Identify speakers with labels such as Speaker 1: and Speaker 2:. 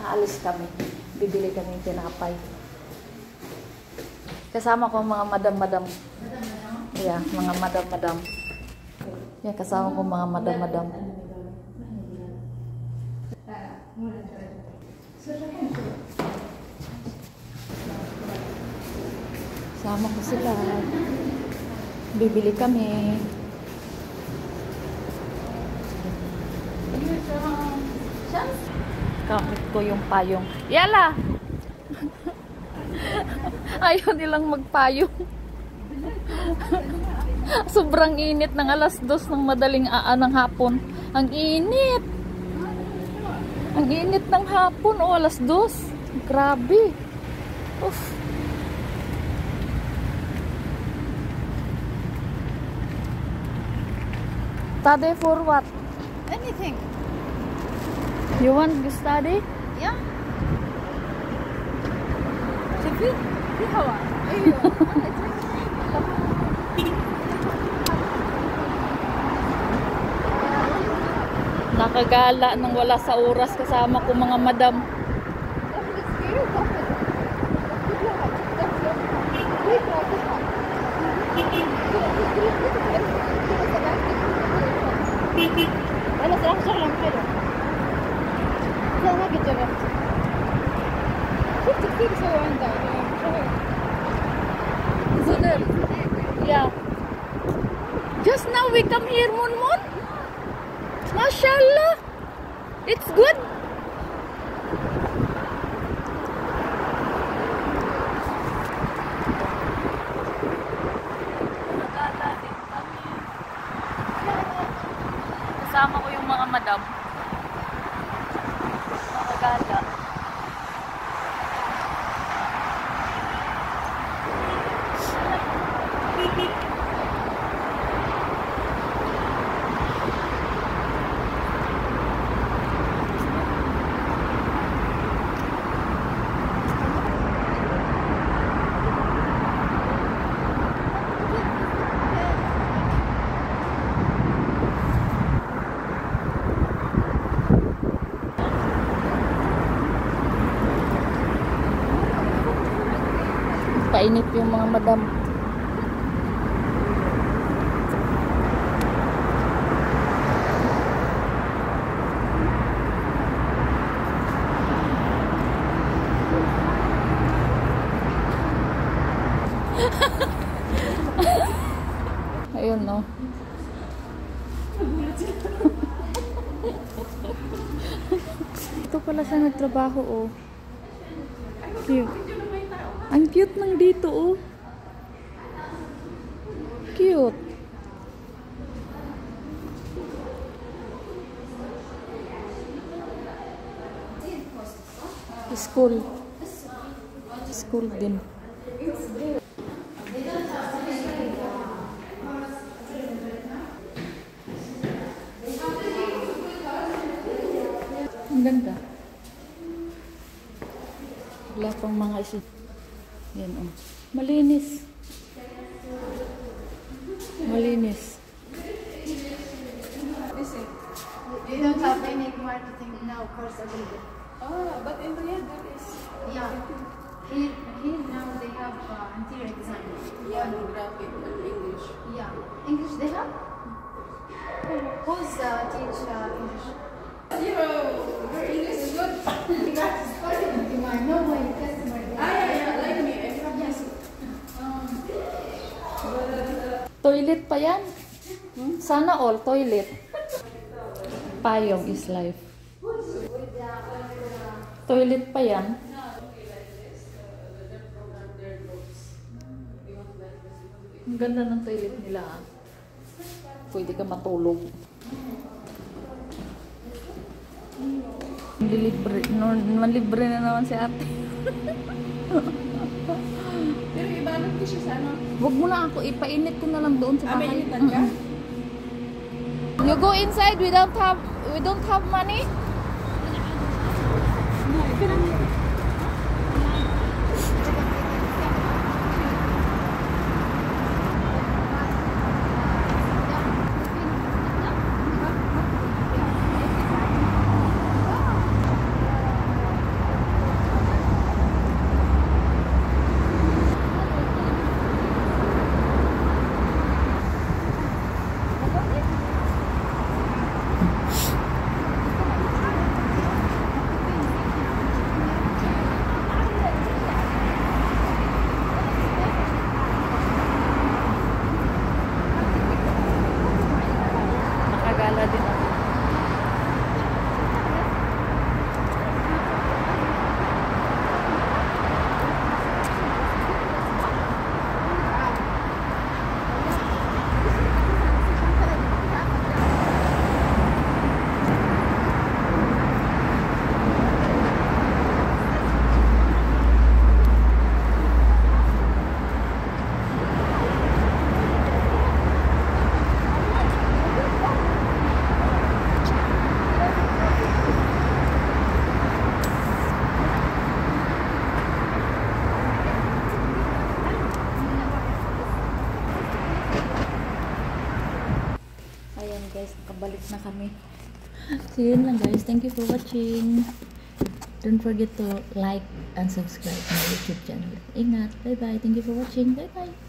Speaker 1: aalis kami. Bibili kami ng tinapay. Kasama ko mga madam-madam. Yeah, mga madam-madam. Yeah, kasama ko mga madam-madam. Sama ko sila. Bibili kami. Kapit ko yung payong. Yala! Ayaw nilang magpayong. Sobrang init ng alas 2 ng madaling ng hapon. Ang init! Ang init ng hapon. O, alas 2. Grabe. Uff. Study for what?
Speaker 2: Anything.
Speaker 1: You want to study?
Speaker 2: Yeah. في هواء. ايوه.
Speaker 1: Nakagala nang wala sa oras kasama ko mga madam.
Speaker 2: انا صراحه شغله حلوه. لا ما قد جربت. شفت كثير يسووا عندها شغل.
Speaker 1: Zunel. Yeah. Just now we come here, Munmun. Mashallah. It's good. Kasama ko yung mga madam. Nakagala. Painit yung mga madam. Ayun, no. Ito pala siya nagtrabaho, oh. Cute. Ang cute ng dito, oh. Cute. School. School din. Ang ganda. Wala pang mga isip. Yan, oh. Malinis. Malinis.
Speaker 2: Listen, you don't have any marketing now course available. Oh, but in Riyadh there is. Yeah. Here now they have interior design. Yeah, no graphic and English. Yeah. English they have? Who's teach English? Zero. Your English is good. That's funny. No way, customer. Yeah, like me. I have yes.
Speaker 1: Toilet pa yan. Sana all toilet. Payong is life. Toilet pa yan. Ang ganda ng toilet nila. Pwede ka matulog. Libre, libre na naman si ate.
Speaker 2: Pero ibalot ko siya sa ano?
Speaker 1: Huwag mo na ako, ipainit ko na lang doon sa bahay.
Speaker 2: Mainitan ka?
Speaker 1: You go inside, we don't have money. guys, nakabalik na kami. So yun lang guys, thank you for watching. Don't forget to like and subscribe to my YouTube channel. Ingat, bye bye, thank you for watching, bye bye.